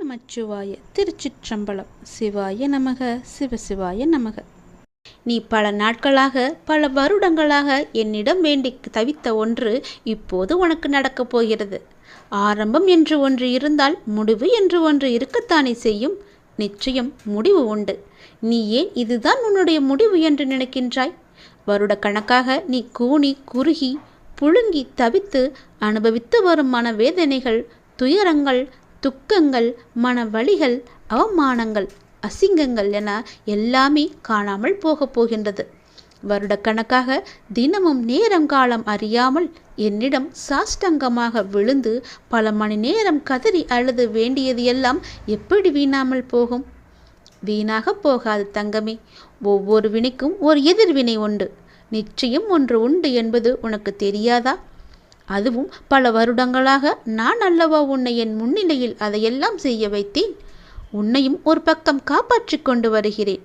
நமச்சிவாய. திருச்சிற்றம்பலம். சிவாய நமக. சிவசிவாய நமக. நீ பல நாட்களாக பல வருடங்களாக என்னிடம் வேண்டி தவித்த ஒன்று இப்போது உனக்கு நடக்கப் போகிறது. ஆரம்பம் என்று ஒன்று இருந்தால் முடிவு என்று ஒன்று இருக்கத்தானே செய்யும். நிச்சயம் முடிவு உண்டு. நீ ஏன் இதுதான் உன்னுடைய முடிவு என்று நினைக்கின்றாய்? வருட கணக்காக நீ கூனி குறுகி புழுங்கி தவித்து அனுபவித்து வரும் மனவேதனைகள், துயரங்கள், துக்கங்கள், மனவலிகள், அவமானங்கள், அசிங்கங்கள் என எல்லாமே காணாமல் போகப் போகின்றது. வருடக்கணக்காக தினமும் நேரம் காலம் அறியாமல் என்னிடம் சாஷ்டங்கமாக விழுந்து பல மணி நேரம் கதறி அழுது வேண்டியது எல்லாம் எப்படி வீணாமல் போகும்? வீணாக போகாது தங்கமே. ஒவ்வொரு வினைக்கும் ஒரு எதிர்வினை உண்டு. நிச்சயம் ஒன்று உண்டு என்பது உனக்கு தெரியாதா? அதுவும் பல வருடங்களாக நான் அல்லவா உன்னை என் முன்னிலையில் அதையெல்லாம் செய்ய வைத்தேன். உன்னையும் ஒரு பக்கம் காப்பாற்றி கொண்டு வருகிறேன்.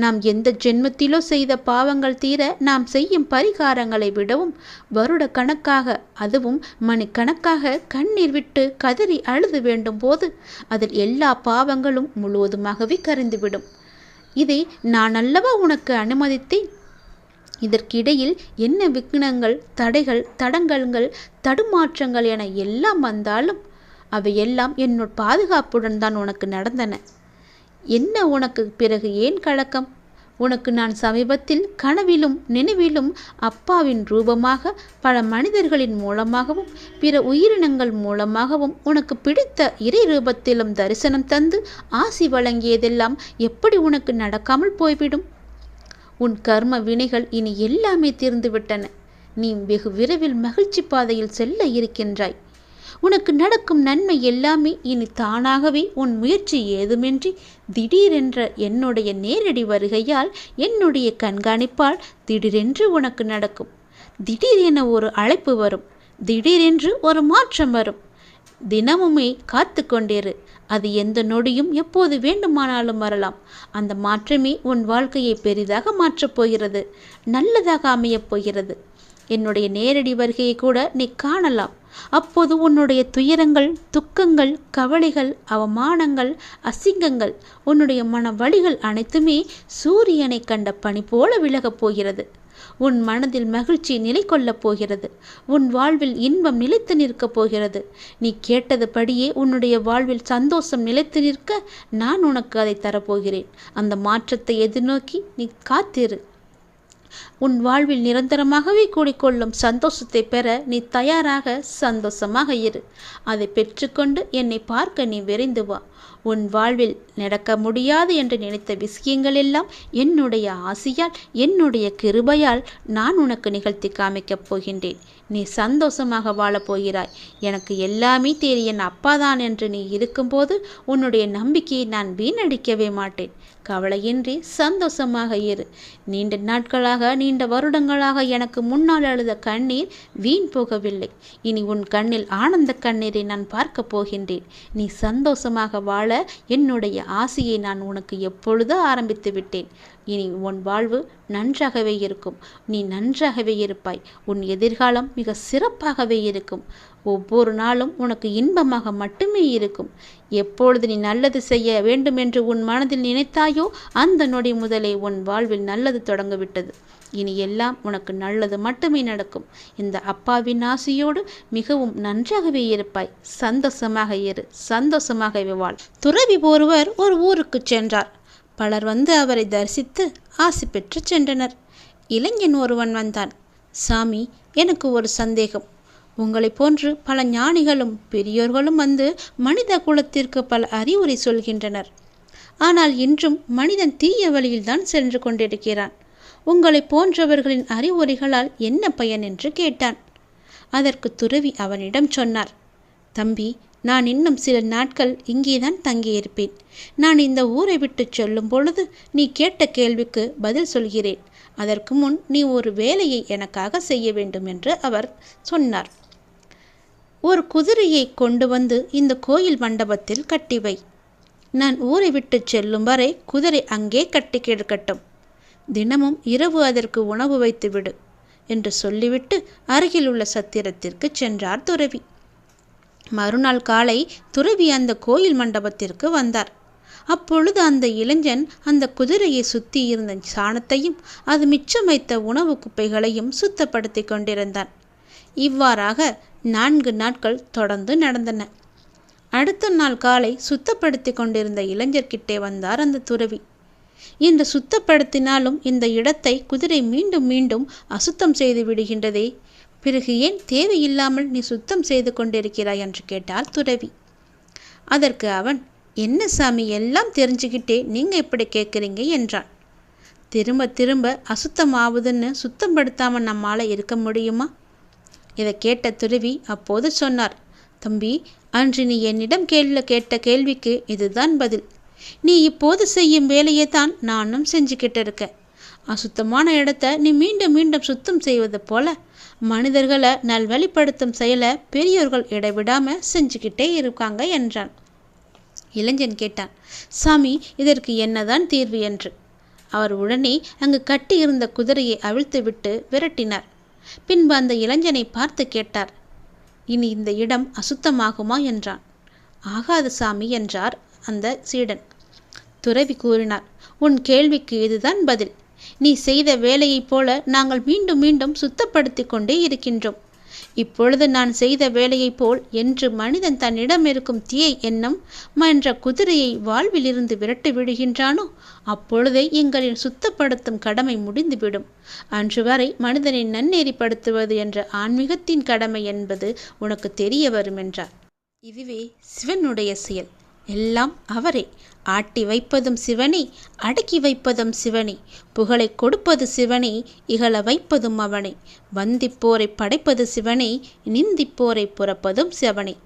நாம் எந்த ஜென்மத்திலோ செய்த பாவங்கள் தீர நாம் செய்யும் பரிகாரங்களை விடவும் வருட கணக்காக, அதுவும் மணிக்கணக்காக கண்ணீர் விட்டு கதறி அழுது வேண்டும் போது அதில் எல்லா பாவங்களும் முழுவதுமாகவே கரைந்துவிடும். இதை நான் அல்லவா உனக்கு அனுமதித்தேன். இதற்கிடையில் என்ன விக்னங்கள், தடைகள், தடங்கல்கள், தடுமாற்றங்கள் என எல்லாம் வந்தாலும் அவையெல்லாம் என்னோட பாதுகாப்புடன் தான் உனக்கு நடந்தன. என்ன உனக்கு பிறகு ஏன் கலக்கம்? உனக்கு நான் சமீபத்தில் கனவிலும் நினைவிலும் அப்பாவின் ரூபமாக, பல மனிதர்களின் மூலமாகவும், பிற உயிரினங்கள் மூலமாகவும் உனக்கு பிடித்த இறை ரூபத்திலும் தரிசனம் தந்து ஆசி வழங்கியதெல்லாம் எப்படி உனக்கு நடக்காமல் போய்விடும்? உன் கர்ம வினைகள் இனி எல்லாமே தீர்ந்துவிட்டன. நீ வெகு விரைவில் மகிழ்ச்சி பாதையில் செல்ல இருக்கின்றாய். உனக்கு நடக்கும் நன்மை எல்லாமே இனி தானாகவே உன் முயற்சி ஏதுமின்றி திடீரென்ற என்னுடைய நேரடி வருகையால், என்னுடைய கண்காணிப்பால் திடீரென்று உனக்கு நடக்கும். திடீரென ஒரு அழைப்பு வரும். திடீரென்று ஒரு மாற்றம் வரும். தினமுமே காத்து கொண்டிரு. அது எந்த நொடியும் எப்போது வேண்டுமானாலும் வரலாம். அந்த மாற்றமே உன் வாழ்க்கையை பெரிதாக மாற்றப் போகிறது. நல்லதாக அமையப் போகிறது. என்னுடைய நேரடி வருகையை கூட நீ காணலாம். அப்போது உன்னுடைய துயரங்கள், துக்கங்கள், கவலைகள், அவமானங்கள், அசிங்கங்கள், உன்னுடைய மன வலிகள் அனைத்துமே சூரியனை கண்ட பனி போல விலகப் போகிறது. உன் மனதில் மகிழ்ச்சி நிலை கொள்ளப் போகிறது. உன் வாழ்வில் இன்பம் நிலைத்து நிற்கப் போகிறது. நீ கேட்டதுபடியே உன்னுடைய வாழ்வில் சந்தோஷம் நிலைத்து நிற்க நான் உனக்கு அதை தரப்போகிறேன். அந்த மாற்றத்தை எதிர்நோக்கி நீ காத்திரு. உன் வாழ்வில் நிரந்தரமாகவே கூடிக்கொள்ளும் சந்தோஷத்தை பெற நீ தயாராக சந்தோஷமாக இரு. அதை பெற்றுக்கொண்டு என்னை பார்க்க நீ விரைந்து வா. உன் வாழ்வில் நடக்க முடியாது என்று நினைத்த விஷயங்கள் எல்லாம் என்னுடைய ஆசியால், என்னுடைய கிருபையால் நான் உனக்கு நிகழ்த்தி காமிக்கப் போகின்றேன். நீ சந்தோஷமாக வாழப் போகிறாய். எனக்கு எல்லாமே தெரியும் அப்பாதான் என்று நீ இருக்கும்போது உன்னுடைய நம்பிக்கையை நான் வீணடிக்கவே மாட்டேன். கவலையின்றி சந்தோஷமாக இரு. நீண்ட நாட்களாக, நீண்ட வருடங்களாக எனக்கு முன்னால் அழுத கண்ணீர் வீண் போகவில்லை. இனி உன் கண்ணில் ஆனந்த கண்ணீரை நான் பார்க்க போகின்றேன். நீ சந்தோஷமாக வாழ என்னுடைய ஆசையை நான் உனக்கு எப்பொழுதோ ஆரம்பித்து விட்டேன். இனி உன் வாழ்வு நன்றாகவே இருக்கும். நீ நன்றாகவே இருப்பாய். உன் எதிர்காலம் மிக சிறப்பாகவே இருக்கும். ஒவ்வொரு நாளும் உனக்கு இன்பமாக மட்டுமே இருக்கும். எப்பொழுது நீ நல்லது செய்ய வேண்டும் என்று உன் மனதில் நினைத்தாயோ அந்த நொடி முதலே உன் வாழ்வில் நல்லது தொடங்கிவிட்டது. இனி எல்லாம் உனக்கு நல்லது மட்டுமே நடக்கும். இந்த அப்பாவின் ஆசையோடு மிகவும் நன்றாகவே இருப்பாய். சந்தோஷமாக இரு. சந்தோஷமாகவே வாழ். துறவி ஒருவர் ஒரு ஊருக்கு சென்றார். பலர் வந்து அவரை தரிசித்து ஆசி பெற்று சென்றனர். இளைஞன் ஒருவன் வந்தான். சாமி, எனக்கு ஒரு சந்தேகம். உங்களை போன்று பல ஞானிகளும் பெரியோர்களும் வந்து மனித குலத்திற்கு பல அறிவுரை சொல்கின்றனர். ஆனால் இன்றும் மனிதன் தீய வழியில்தான் சென்று கொண்டிருக்கிறான். உங்களை போன்றவர்களின் அறிவுரைகளால் என்ன பயன் என்று கேட்டான். அதற்கு துறவி அவனிடம் சொன்னார். தம்பி, நான் இன்னும் சில நாட்கள் இங்கேதான் தங்கியிருப்பேன். நான் இந்த ஊரை விட்டு செல்லும் பொழுது நீ கேட்ட கேள்விக்கு பதில் சொல்கிறேன். அதற்கு முன் நீ ஒரு வேலையை எனக்காக செய்ய வேண்டும் என்று அவர் சொன்னார். ஒரு குதிரையை கொண்டு வந்து இந்த கோயில் மண்டபத்தில் கட்டி வை. நான் ஊரை விட்டு செல்லும் வரை குதிரை அங்கே கட்டி கிடக்கட்டும். தினமும் இரவு அதற்கு உணவு வைத்து விடு என்று சொல்லிவிட்டு அருகில் உள்ள சத்திரத்திற்கு சென்றார் துறவி. மறுநாள் காலை துறவி அந்த கோயில் மண்டபத்திற்கு வந்தார். அப்பொழுது அந்த இளைஞன் அந்த குதிரையை சுத்தி இருந்த சாணத்தையும் அது மிச்சம் வைத்த உணவு குப்பைகளையும் சுத்தப்படுத்தி கொண்டிருந்தான். இவ்வாறாக 4 நாட்கள் தொடர்ந்து நடந்தன. அடுத்த நாள் காலை சுத்தப்படுத்தி கொண்டிருந்த இளைஞர்கிட்டே வந்தார் அந்த துறவி. இன்று சுத்தப்படுத்தினாலும் இந்த இடத்தை குதிரை மீண்டும் மீண்டும் அசுத்தம் செய்து விடுகின்றதே, பிறகு ஏன் தேவையில்லாமல் நீ சுத்தம் செய்து கொண்டிருக்கிறாய் என்று கேட்டார் துறவி. அதற்கு அவன், என்ன சாமி, எல்லாம் தெரிஞ்சுக்கிட்டே நீங்கள் எப்படி கேட்குறீங்க என்றான். திரும்ப திரும்ப அசுத்தமாவதுன்னு சுத்தப்படுத்தாமல் நம்மால் இருக்க முடியுமா? இதை கேட்ட துறவி அப்போது சொன்னார், தம்பி, அன்று நீ என்னிடம் கேட்ட கேள்விக்கு இதுதான் பதில். நீ இப்போது செய்யும் வேலையை தான் நானும் செஞ்சுக்கிட்டு இருக்கேன். அசுத்தமான இடத்த நீ மீண்டும் மீண்டும் சுத்தம் செய்வது போல மனிதர்களை நல்வழிப்படுத்தும் செயலை பெரியோர்கள் இடைவிடாமல் செஞ்சுக்கிட்டே இருக்காங்க என்றான். இளைஞன் கேட்டான், சாமி, இதற்கு என்னதான் தீர்வு என்று. அவர் உடனே அங்கு கட்டி இருந்த குதிரையை அவிழ்த்து விட்டு விரட்டினார். பின்பு அந்த இளைஞனை பார்த்து கேட்டார், இனி இந்த இடம் அசுத்தமாகுமா என்றான். ஆகாது சாமி என்றார் அந்த சீடன். துறவி கூறினார், உன் கேள்விக்கு இதுதான் பதில். நீ செய்த வேலையைப் போல நாங்கள் மீண்டும் மீண்டும் சுத்தப்படுத்தி கொண்டே இருக்கின்றோம். இப்பொழுது நான் செய்த வேலையைப் போல் என்று மனிதன் தன்னிடம் இருக்கும் தீயை எண்ணம் என்ற குதிரையை வாழ்விலிருந்து விரட்டி விடுகின்றானோ அப்பொழுதே எங்களின் சுத்தப்படுத்தும் கடமை முடிந்துவிடும். அன்று வரை மனிதனை நன்னெறிப்படுத்துவது என்ற ஆன்மீகத்தின் கடமை என்பது உனக்கு தெரிய வரும் என்றார். இதுவே சிவனுடைய செயல். எல்லாம் அவரே. ஆட்டி வைப்பதும் சிவனே, அடக்கி வைப்பதும் சிவனே, புகழை கொடுப்பது சிவனே, இகழ வைப்பதும் அவனே, வந்திப்போரை படைப்பது சிவனே, நிந்திப்போரை புறப்பதும் சிவனே,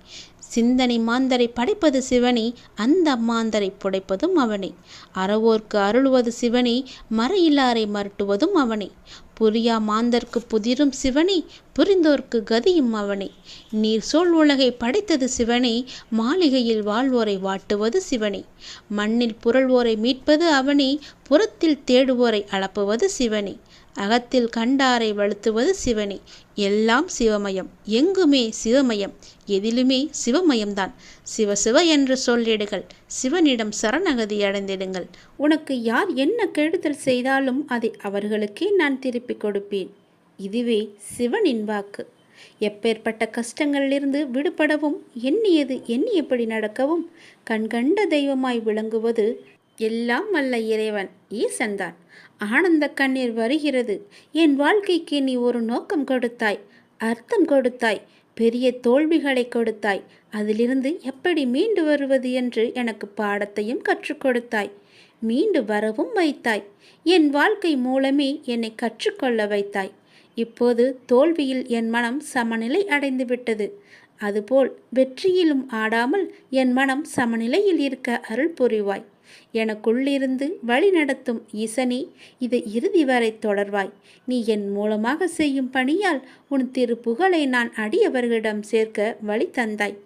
சிந்தனை மாந்தரை படைப்பது சிவனே, அந்த மாந்தரை புடைப்பதும் அவனே, அறவோர்க்கு அருளுவது சிவனே, மறையிலாரை மருட்டுவதும் அவனே, புரியா மாந்தர்க்கு புதிரும் சிவனே, புரிந்தோர்க்கு கதியும் அவனே, நீர் சோழ் உலகை படைத்தது சிவனே, மாளிகையில் வாழ்வோரை வாட்டுவது சிவனே, மண்ணில் புரள்வோரை மீட்பது அவனே, புறத்தில் தேடுவோரை அளப்புவது சிவனே, அகத்தில் கண்டாரை வழுத்துவது சிவனே. எல்லாம் சிவமயம், எங்குமே சிவமயம், எதிலுமே சிவமயம்தான். சிவசிவ என்று சொல்லிடுங்கள், சிவனிடம் சரணகதி அடைந்திடுங்கள். உனக்கு யார் என்ன கெடுதல் செய்தாலும் அதை அவர்களுக்கே நான் திருப்பி கொடுப்பேன். இதுவே சிவனின் வாக்கு. எப்பேற்பட்ட கஷ்டங்களிலிருந்து விடுபடவும் எண்ணியது எண்ணியபடி நடக்கவும் கண்கண்ட தெய்வமாய் விளங்குவது எல்லாம் வல்ல இறைவன் ஈசன்தான். ஆனந்த கண்ணீர் வருகிறது. என் வாழ்க்கைக்கு நீ ஒரு நோக்கம் கொடுத்தாய், அர்த்தம் கொடுத்தாய், பெரிய தோல்விகளை கொடுத்தாய். அதிலிருந்து எப்படி மீண்டு வருவது என்று எனக்கு பாடத்தையும் கற்றுக் கொடுத்தாய். மீண்டு வரவும் வைத்தாய். என் வாழ்க்கை மூலமே என்னை கற்றுக்கொள்ள வைத்தாய். இப்போது தோல்வியில் என் மனம் சமநிலை அடைந்து விட்டது. அதுபோல் வெற்றியிலும் ஆடாமல் என் மனம் சமநிலையில் இருக்க அருள் புரிவாய். எனக்குள்ளிருந்து வழி நடத்தும் ஈசனே, இதை இறுதி வரை தொடர்வாய். நீ என் மூலமாக செய்யும் பணியால் உன் திருப்புகழை நான் அடியவர்களிடம் சேர்க்க வழி தந்தாய்.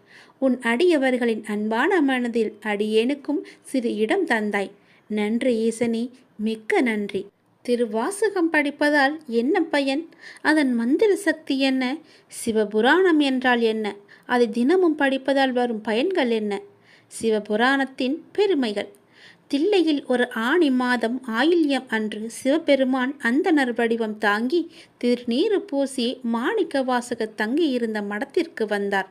உன் அடியவர்களின் அன்பான மனதில் அடியேனுக்கும் சிறு இடம் தந்தாய். நன்றி ஈசனே, மிக்க நன்றி. திருவாசகம் படிப்பதால் என்ன பயன்? அதன் மந்திர சக்தி என்ன? சிவபுராணம் என்றால் என்ன? அதை தினமும் படிப்பதால் வரும் பயன்கள் என்ன? சிவபுராணத்தின் பெருமைகள். தில்லையில் ஒரு ஆணி மாதம் ஆயில்யம் அன்று சிவபெருமான் அந்தணர் வடிவம் தாங்கி திருநீறு பூசி மாணிக்க வாசகர் தங்கியிருந்த மடத்திற்கு வந்தார்.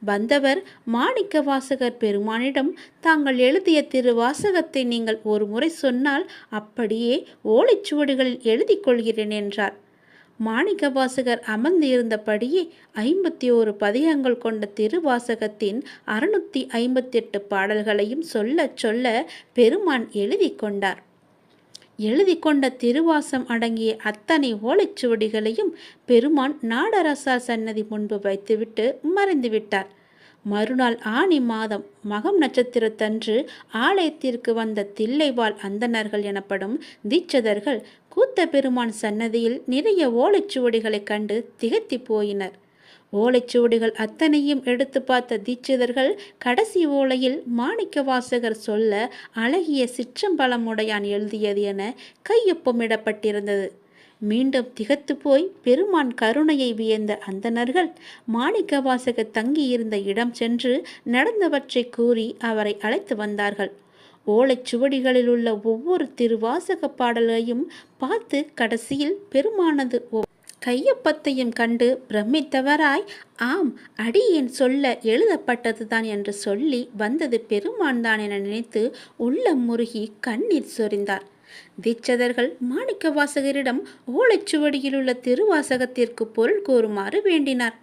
வந்தவர் மாணிக்க வாசகர் பெருமானிடம், தாங்கள் எழுதிய திருவாசகத்தை நீங்கள் ஒரு முறை சொன்னால் அப்படியே ஓலைச்சுவடிகளில் எழுதி கொள்கிறேன் என்றார். மாணிக்க வாசகர் அமர்ந்து இருந்தபடியே 51 பதிகங்கள் கொண்ட திருவாசகத்தின் 658 பாடல்களையும் சொல்ல சொல்ல பெருமான் எழுதி கொண்டார். எழுதி கொண்ட திருவாசம் அடங்கிய அத்தனை ஓலைச்சுவடிகளையும் பெருமான் நாடரசார் சன்னதி முன்பு வைத்துவிட்டு மறைந்துவிட்டார். மறுநாள் ஆனி மாதம் மகம் நட்சத்திரத்தன்று ஆலயத்திற்கு வந்த தில்லைவாழ் அந்தணர்கள் எனப்படும் தீட்சதர்கள் கூத்த பெருமான் சன்னதியில் நிறைய ஓலைச்சுவடிகளை கண்டு திகைத்து போயினர். ஓலைச்சுவடிகள் அத்தனையும் எடுத்து பார்த்த தீட்சிதர்கள் கடைசி ஓலையில் மாணிக்க வாசகர் சொல்ல அழகிய சிற்றம்பலமுடையான் எழுதியது என கையொப்பமிடப்பட்டிருந்தது. மீண்டும் திகைத்து போய் பெருமான் கருணையை வியந்த அந்தணர்கள் மாணிக்கவாசக தங்கியிருந்த இடம் சென்று நடந்தவற்றை கூறி அவரை அழைத்து வந்தார்கள். ஓலைச்சுவடிகளில் உள்ள ஒவ்வொரு திருவாசக பாடலையும் பார்த்து கடைசியில் பெருமானது கையொப்பத்தையும் கண்டு பிரமித்தவராய், ஆம், அடியேன் சொல்ல எழுதப்பட்டதுதான் என்று சொல்லி வந்தது பெருமான் தான் என நினைத்து உள்ளம் முருகி கண்ணீர் சொரிந்தார். தீட்சதர்கள் மாணிக்க வாசகரிடம் ஓலைச்சுவடியில் உள்ள திருவாசகத்திற்கு பொருள் கூறுமாறு வேண்டினார்.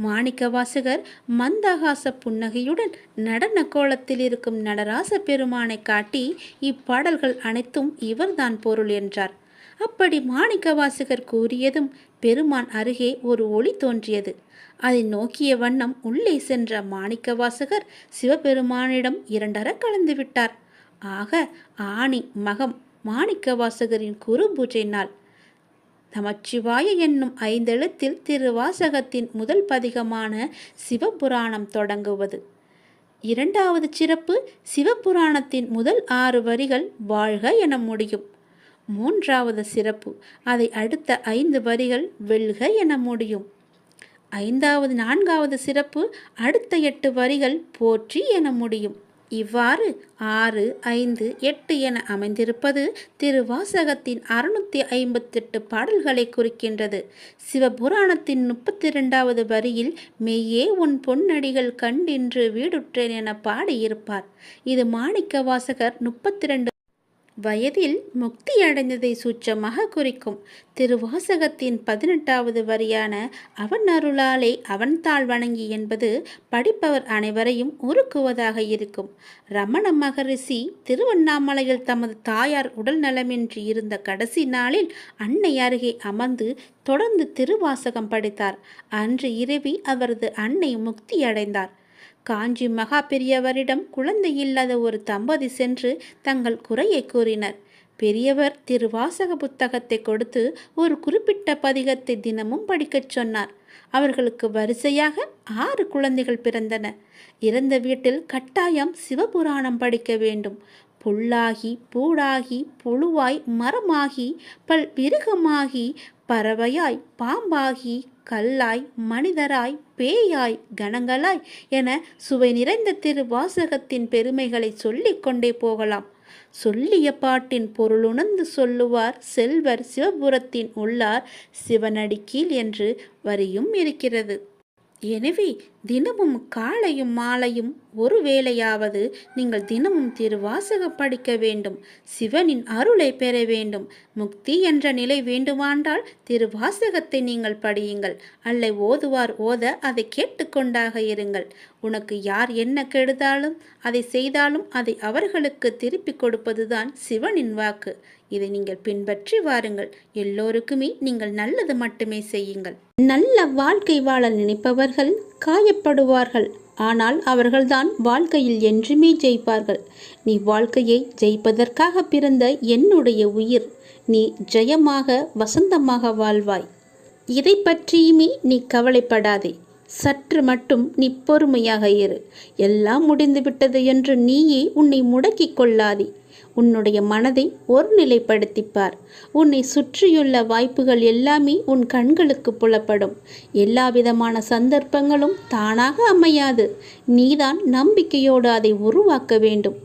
மாணிக்க வாசகர் மந்தகாச புன்னகையுடன் நடன கோலத்தில் இருக்கும் நடராச பெருமானை காட்டி, இப்பாடல்கள் அனைத்தும் இவர்தான் பொருள் என்றார். அப்படி மாணிக்க வாசகர் கூறியதும் பெருமான் அருகே ஒரு ஒளி தோன்றியது. அதை நோக்கிய வண்ணம் உள்ளே சென்ற மாணிக்க வாசகர் சிவபெருமானிடம் இரண்டர கலந்து விட்டார். ஆக ஆணி மகம் மாணிக்க வாசகரின் குரு பூஜை நாள். நமச்சிவாய என்னும் 5 எழுத்தில் திருவாசகத்தின் முதல் பதிகமான சிவபுராணம் தொடங்குவது. இரண்டாவது சிறப்பு, சிவபுராணத்தின் முதல் 6 வரிகள் வாழ்க என முடியும். மூன்றாவது சிறப்பு, அதை அடுத்த 5 வரிகள் வெல்க என முடியும். 4வது சிறப்பு, அடுத்த 8 வரிகள் போற்றி என முடியும். இவ்வாறு 6, 5, 8 என அமைந்திருப்பது திருவாசகத்தின் 658 பாடல்களை குறிக்கின்றது. சிவபுராணத்தின் 32வது வரியில் மெய்யே உன் பொன்னடிகள் கண்டின்று வீடுற்றேன் என பாடியிருப்பார். இது மாணிக்க வாசகர் 32 வயதில் முக்தி அடைந்ததை சூட்சமாக குறிக்கும். திருவாசகத்தின் 18வது வரியான அவன் அருளாலே அவன் தாள் வணங்கி என்பது படிப்பவர் அனைவரையும் உருக்குவதாக இருக்கும். ரமண மகரிஷி திருவண்ணாமலையில் தமது தாயார் உடல் நலமின்றி இருந்த கடைசி நாளில் அன்னை அருகே அமர்ந்து தொடர்ந்து திருவாசகம் படித்தார். அன்று இரவி அவரது அன்னை முக்தி அடைந்தார். காஞ்சி மகா பெரியவரிடம் குழந்தை இல்லாத ஒரு தம்பதி சென்று தங்கள் குறையை கூறினர். பெரியவர் திருவாசக புத்தகத்தை கொடுத்து ஒரு குறிப்பிட்ட பதிகத்தை தினமும் படிக்கச் சொன்னார். அவர்களுக்கு வரிசையாக 6 குழந்தைகள் பிறந்தன. இறந்த வீட்டில் கட்டாயம் சிவபுராணம் படிக்க வேண்டும். புல்லாகி பூடாகி புழுவாய் மரமாகி பல் விருகமாகி பறவையாய் பாம்பாகி கல்லாய் மனிதராய் பேயாய் கணங்களாய் என சுவை நிறைந்த திருவாசகத்தின் பெருமைகளை சொல்லிக் கொண்டே போகலாம். சொல்லிய பாட்டின் பொருளுணர்ந்து சொல்லுவார் செல்வர் சிவபுரத்தின் உள்ளார் சிவனடி கீழ் என்று வரியும் இருக்கிறது. எனவே தினமும் காலையும் மாலையும் ஒரு வேளையாவது நீங்கள் தினமும் திருவாசக படிக்க வேண்டும். சிவனின் அருளை பெற வேண்டும். முக்தி என்ற நிலை வேண்டுமானால் திருவாசகத்தை நீங்கள் படியுங்கள். அல்ல ஓதுவார் ஓத அதை கேட்டுக்கொண்டாக இருங்கள். உனக்கு யார் என்ன கெடுதாலும் அதை செய்தாலும் அதை அவர்களுக்கு திருப்பி கொடுப்பதுதான் சிவனின் வாக்கு. இதை நீங்கள் பின்பற்றி வாருங்கள். எல்லோருக்குமே நீங்கள் நல்லது மட்டுமே செய்யுங்கள். நல்ல வாழ்க்கை வாழ நினைப்பவர்கள் காயப்படுவார்கள். ஆனால் அவர்கள்தான் வாழ்க்கையில் என்றுமே ஜெயிப்பார்கள். நீ வாழ்க்கையை ஜெயிப்பதற்காக பிறந்த என்னுடைய உயிர். நீ ஜெயமாக வசந்தமாக வாழ்வாய். இதை பற்றியுமே நீ கவலைப்படாதே. சற்று மட்டும் நீ பொறுமையாக இரு. எல்லாம் முடிந்துவிட்டது என்று நீயே உன்னை முடக்கிக் கொள்ளாதே. உன்னுடைய மனதை ஒருநிலைப்படுத்திப்பார். உன்னை சுற்றியுள்ள வாய்ப்புகள் எல்லாமே உன் கண்களுக்கு புலப்படும். எல்லா விதமான சந்தர்ப்பங்களும் தானாக அமையாது. நீதான் நம்பிக்கையோடு அதை உருவாக்க வேண்டும்.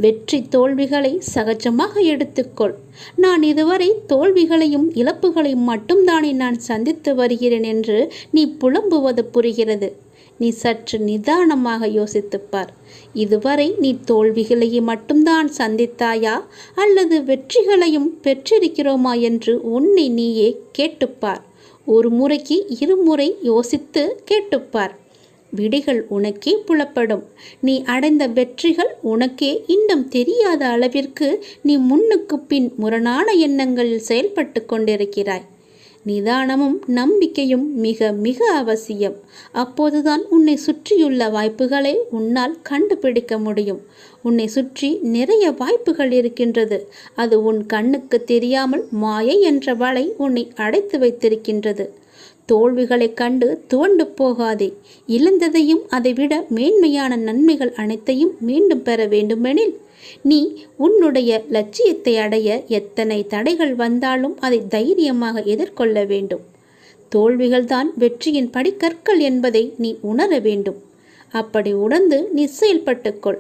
வெற்றி தோல்விகளை சகஜமாக எடுத்துக்கொள். நான் இதுவரை தோல்விகளையும் இழப்புகளையும் மட்டும்தானே நான் சந்தித்து வருகிறேன் என்று நீ புலம்புவது புரிகிறது. நீ சற்று நிதானமாக யோசித்துப்பார். இதுவரை நீ தோல்விகளையே மட்டும்தான் சந்தித்தாயா அல்லது வெற்றிகளையும் பெற்றிருக்கிறோமா என்று உன்னை நீயே கேட்டுப்பார். ஒரு முறைக்கு 2 முறை யோசித்து கேட்டுப்பார். விடைகள் உனக்கே புலப்படும். நீ அடைந்த வெற்றிகள் உனக்கே இன்னும் தெரியாத அளவிற்கு நீ முன்னுக்கு பின் முரணான எண்ணங்களில் செயல்பட்டு கொண்டிருக்கிறாய். நிதானமும் நம்பிக்கையும் மிக மிக அவசியம். அப்போதுதான் உன்னை சுற்றியுள்ள வாய்ப்புகளை உன்னால் கண்டுபிடிக்க முடியும். உன்னை சுற்றி நிறைய வாய்ப்புகள் இருக்கின்றது. அது உன் கண்ணுக்கு தெரியாமல் மாயை என்ற வலை உன்னை அடைத்து வைத்திருக்கின்றது. தோல்விகளை கண்டு துவண்டு போகாதே. இழந்ததையும் அதைவிட மேன்மையான நன்மைகள் அனைத்தையும் மீண்டும் பெற வேண்டுமெனில் நீ உன்னுடைய லட்சியத்தை அடைய எத்தனை தடைகள் வந்தாலும் அதை தைரியமாக எதிர்கொள்ள வேண்டும். தோல்விகள்தான் வெற்றியின் படிக்கற்கள் என்பதை நீ உணர வேண்டும். அப்படி உணர்ந்து நீ செயல்பட்டுக்கொள்.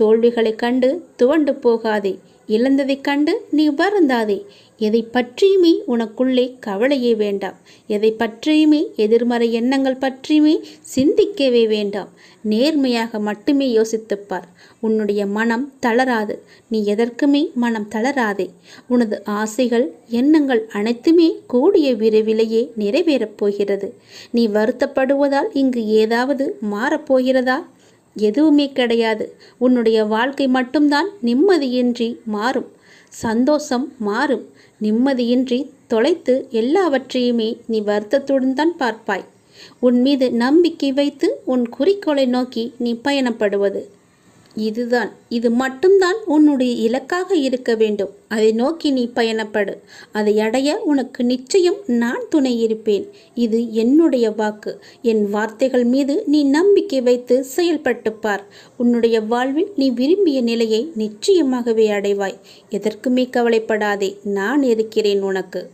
தோல்விகளைக் கண்டு துவண்டு போகாதே. இழந்ததைக் கண்டு நீ வருந்தாதே. எதை பற்றியுமே உனக்குள்ளே கவலையே வேண்டாம். எதை பற்றியுமே எதிர்மறை எண்ணங்கள் பற்றியுமே சிந்திக்கவே வேண்டாம். நேர்மையாக மட்டுமே யோசித்துப்பார். உன்னுடைய மனம் தளராது. நீ எதற்குமே மனம் தளராதே. உனது ஆசைகள் எண்ணங்கள் அனைத்துமே கூடிய விரைவிலேயே நிறைவேறப் போகிறது. நீ வருத்தப்படுவதால் இங்கு ஏதாவது மாறப்போகிறதா? எதுவுமே கிடையாது. உன்னுடைய வாழ்க்கை மட்டும்தான் நிம்மதியின்றி மாறும். சந்தோஷம் மாறும். நிம்மதியின்றி தொலைத்து எல்லாவற்றையுமே நீ வருத்தத்துடன் தான் பார்ப்பாய். உன் மீது நம்பிக்கை வைத்து உன் குறிக்கோளை நோக்கி நீ பயணப்படுவது இது மட்டும்தான் உன்னுடைய இலக்காக இருக்க வேண்டும். அதை நோக்கி நீ பயணப்படு. அதை அடைய உனக்கு நிச்சயம் நான் துணை இருப்பேன். இது என்னுடைய வாக்கு. என் வார்த்தைகள் மீது நீ நம்பிக்கை வைத்து செயல்பட்டு பார். உன்னுடைய வாழ்வில் நீ விரும்பிய நிலையை நிச்சயமாகவே அடைவாய். எதற்குமே கவலைப்படாதே. நான் இருக்கிறேன் உனக்கு.